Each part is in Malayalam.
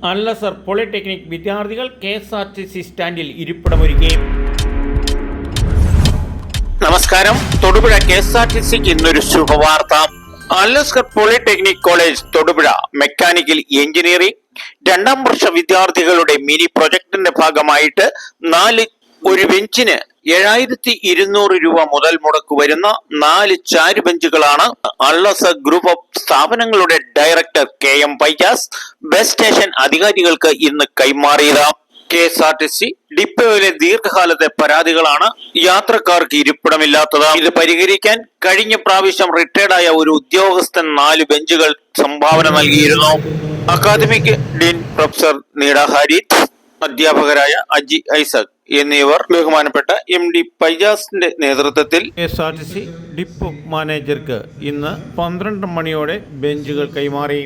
അല്ലസർ പോളിടെക്നിക് വിദ്യാർത്ഥികൾ KSRTC സ്റ്റാൻഡിൽ ഇരിപ്പിടമൊരുക്കി. നമസ്കാരം. തൊടുപുഴ KSRTCക്ക് ഇന്നൊരു ശുഭവാർത്ത. Al Azhar polytechnic college Thodupuzha mechanical engineering 2ാം വർഷ വിദ്യാർത്ഥികളുടെ മിനി പ്രൊജക്ടിന്റെ ഭാഗമായിട്ട് ഒരു ബെഞ്ചിന് 7200 രൂപ മുതൽ മുടക്ക് വരുന്ന 4 ചാരു ബെഞ്ചുകളാണ് അല്ലസർ ഗ്രൂപ്പ് ഓഫ് സ്ഥാപനങ്ങളുടെ ഡയറക്ടർ KM പൈജാസ് ബസ് സ്റ്റേഷൻ അധികാരികൾക്ക് ഇന്ന് കൈമാറിയത്. KSRTC ഡിപ്പോയിലെ ദീർഘകാലത്തെ പരാതികളാണ് യാത്രക്കാർക്ക് ഇരിപ്പിടമില്ലാത്തത്. ഇത് പരിഹരിക്കാൻ കഴിഞ്ഞ പ്രാവശ്യം റിട്ടയർഡായ ഒരു ഉദ്യോഗസ്ഥൻ 4 ബെഞ്ചുകൾ സംഭാവന നൽകിയിരുന്നു. അക്കാദമിക് ഡീൻ പ്രൊഫസർ നീഡ ഹാരിത്ത്, അധ്യാപകരായ അജി ഐസക് എന്നിവർ ബഹുമാനപ്പെട്ട MD പൈജാസിന്റെ നേതൃത്വത്തിൽ KSRTC ഡിപ്പോ മാനേജർക്ക് ഇന്ന് 12 മണിയോടെ ബെഞ്ചുകൾ കൈമാറി.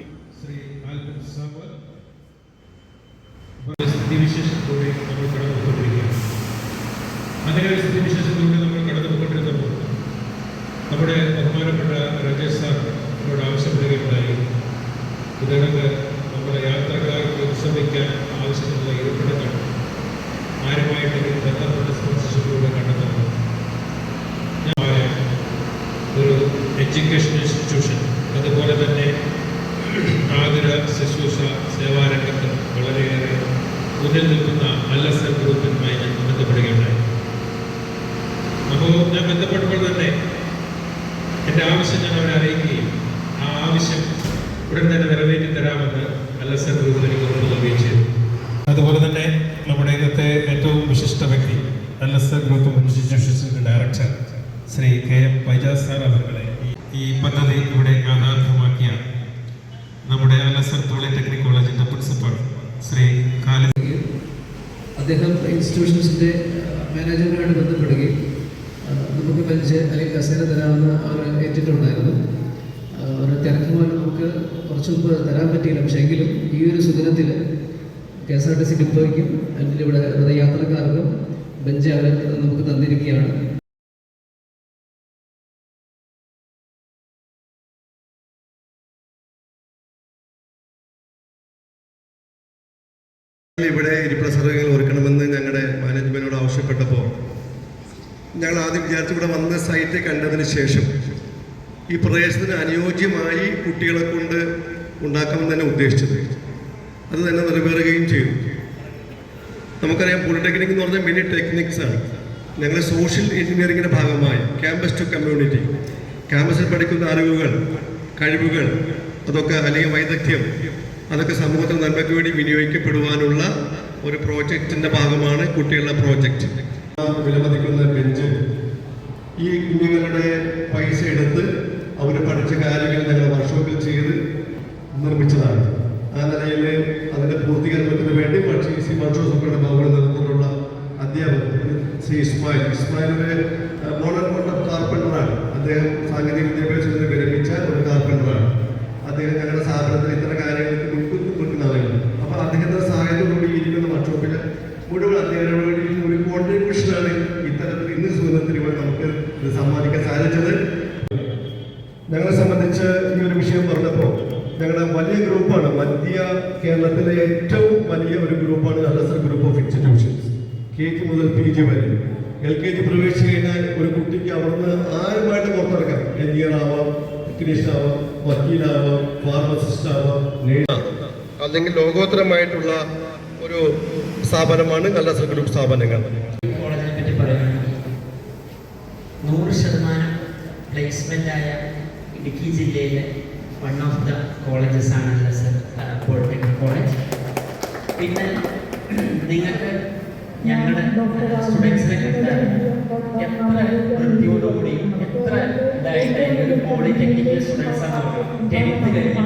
നമ്മുടെ ബഹുമാനപ്പെട്ട രാജേഷ് സാറിനോട് ആവശ്യപ്പെടുകയുണ്ടായി. ഇതോടൊക്കെ നമ്മുടെ യാത്രക്കാർക്ക് ഉത്സവിക്കാൻ ആവശ്യമുള്ള ഇരിപ്പിടങ്ങൾ ആരുമായിട്ടെങ്കിലും ബന്ധപ്പെട്ട സ്പോൺസർഷിപ്പിലൂടെ കണ്ടെത്തണം. ഒരു എഡ്യൂക്കേഷൻ ഇൻസ്റ്റിറ്റ്യൂഷൻ, അതുപോലെ തന്നെ ആതുര ശുശ്രൂഷ സേവാരംഗത്ത് വളരെയേറെ മുന്നിൽ നിൽക്കുന്ന അല്ലസർ ഗ്രൂപ്പുമായി ഞാൻ ബന്ധപ്പെടുകയുണ്ടായി. അപ്പോൾ ഞാൻ ബന്ധപ്പെട്ടപ്പോൾ തന്നെ എൻ്റെ ആവശ്യം ഞാൻ അവരെ അറിയിക്കുകയും ആ ആവശ്യം ഉടൻ തന്നെ നിറവേറ്റി തരാമെന്ന് അല്ലസർ ഗ്രൂപ്പ് എനിക്ക് ഉറപ്പ് നൽകുകയും ചെയ്തു. അതുപോലെ തന്നെ നമ്മുടെ ഇന്നത്തെ ഏറ്റവും വിശിഷ്ട വ്യക്തി അല്ലസർ ഗ്രൂപ്പ് ഇൻസ്റ്റിറ്റ്യൂഷൻസിന്റെ director Shri KM Paijas sir അവരുടെ ഈ പദ്ധതി ഇവിടെ യാഥാർത്ഥ്യമാക്കിയ നമ്മുടെ അല്ലസർ പോളിടെക്നിക് കോളേജിന്റെ പ്രിൻസിപ്പൽ ശ്രീ ഖാലിദ്, അദ്ദേഹം ഇൻസ്റ്റിറ്റ്യൂഷൻസിന്റെ മാനേജറുമായിട്ട് ബന്ധപ്പെടുകയും നമുക്ക് ബെഞ്ച് അല്ലെങ്കിൽ കസേര തരാമെന്ന് അവർ ഏറ്റിട്ടുണ്ടായിരുന്നു. അവരുടെ തിരക്ക് പോലും നമുക്ക് കുറച്ച് മുമ്പ് തരാൻ പറ്റിയില്ല. പക്ഷേ എങ്കിലും ഈ ഒരു സുദിനത്തിൽ KSRTC ഡിപ്പോയ്ക്കും അല്ലെങ്കിൽ ഇവിടെ യാത്രക്കാർക്കും ബെഞ്ച് അവർ നമുക്ക് തന്നിരിക്കുകയാണ്. ഇവിടെ ഇരിപ്പിട സൗകര്യങ്ങൾ ഒരുക്കണമെന്ന് ഞങ്ങളുടെ മാനേജ്മെന്റിനോട് ആവശ്യപ്പെട്ടപ്പോൾ ഞങ്ങൾ ആദ്യം വിചാരിച്ച് ഇവിടെ വന്ന് സൈറ്റ് കണ്ടതിന് ശേഷം ഈ പ്രദേശത്തിന് അനുയോജ്യമായി കുട്ടികളെ കൊണ്ട് ഉണ്ടാക്കാമെന്ന് തന്നെ ഉദ്ദേശിച്ചത്. അത് തന്നെ നിറവേറുകയും ചെയ്തു. നമുക്കറിയാം, പോളിടെക്നിക് എന്ന് പറഞ്ഞാൽ മെനി ടെക്നിക്സ് ആണ്. ഞങ്ങൾ സോഷ്യൽ എഞ്ചിനീയറിംഗിൻ്റെ ഭാഗമായി ക്യാമ്പസ് ടു കമ്മ്യൂണിറ്റി, ക്യാമ്പസിൽ പഠിക്കുന്ന അറിവുകൾ, കഴിവുകൾ, അതൊക്കെ അല്ലെങ്കിൽ വൈദഗ്ധ്യം, അതൊക്കെ സമൂഹത്തിന് നന്മയ്ക്ക് വേണ്ടി വിനിയോഗിക്കപ്പെടുവാനുള്ള ഒരു പ്രോജക്റ്റിൻ്റെ ഭാഗമാണ് കുട്ടികളുടെ പ്രോജക്റ്റ്. വിലമതിക്കുന്ന ബെഞ്ച് ഈ കുഞ്ഞുങ്ങളുടെ പൈസ എടുത്ത് അവർ പഠിച്ച കാര്യങ്ങൾ ഞങ്ങൾ വർക്ക്ഷോപ്പിൽ ചെയ്ത് നിർമ്മിച്ചതാണ്. ആ നിലയിൽ അതിൻ്റെ പൂർത്തീകരണത്തിന് വേണ്ടി വർക്ക്ഷോപ്പുകളുടെ ഭവന നേതൃത്വത്തിലുള്ള അധ്യാപകർ ശ്രീ ഇസ്മായിലിൻ്റെ മോഡൽ കാർപ്പൻ്ററാണ്. അദ്ദേഹം സാങ്കേതിക വിദ്യാഭ്യാസത്തിന് വിരമിച്ച ഒരു കാർപ്പൻ്ററാണ്. അദ്ദേഹം ഞങ്ങളുടെ സ്ഥാപനത്തിൽ ഇത്തരം കാര്യങ്ങൾക്ക് നിൽക്കുന്ന ആളുകൾ. അപ്പോൾ അദ്ദേഹത്തിൻ്റെ സഹായത്തോടുകൂടി ഇരിക്കുന്ന വർക്ക്ഷോപ്പിലെ മുഴുവൻ അധ്യാപകരുടെയും ഒരു കോൺട്രിബ്യൂഷനാണ് ഇത്തരത്തിൽ ഇന്ന് സുഖത്തിൽ ഇവിടെ നമുക്ക് ഇത് സമ്മാനിക്കാൻ സാധിച്ചത്. ഞങ്ങളെ സംബന്ധിച്ച് ഈ ഒരു വിഷയം പറഞ്ഞപ്പോൾ ഞങ്ങളുടെ വലിയ ഗ്രൂപ്പാണ്, മധ്യ കേരളത്തിലെ ഏറ്റവും വലിയ ഒരു ഗ്രൂപ്പാണ് അല്ലസർ ഗ്രൂപ്പ് ഓഫ് ഇൻസ്റ്റിറ്റ്യൂഷൻസ്. KG മുതൽ PG വരെ. LKG പ്രവേശിച്ചു കഴിഞ്ഞാൽ ഒരു കുട്ടിക്ക് അവിടുന്ന് ആരുമായിട്ട് പുറത്തിറക്കാം. എഞ്ചിനീയർ ആവാം, ടെക്നീഷ്യൻ ആവാം, വക്കീലാവാം, ഫാർമസിസ്റ്റ് ആവാം, അല്ലെങ്കിൽ ലോകോത്തരമായിട്ടുള്ള ഒരു സ്ഥാപനമാണ് അല്ലസർ ഗ്രൂപ്പ് സ്ഥാപനങ്ങൾ. കോളേജിനെ പറ്റി പറയുകയാണെങ്കിൽ 100% പ്ലേസ്മെന്റ് ആയ ഇടുക്കി ജില്ലയിലെ വൺ ഓഫ് ദ കോളേജസ് ആണ് അല്ലസർ പോളിടെക്നിക് കോളേജ്. പിന്നെ നിങ്ങൾക്ക് ഞങ്ങളുടെ സ്റ്റുഡൻസിനെ കിട്ടാൻ എത്ര വൃത്തിയോടുകൂടിയും എത്ര ഇതായിട്ട് ഒരു പോളിടെക്നിക്കൽ സ്റ്റുഡൻസ് ആണ് 10th കഴിഞ്ഞ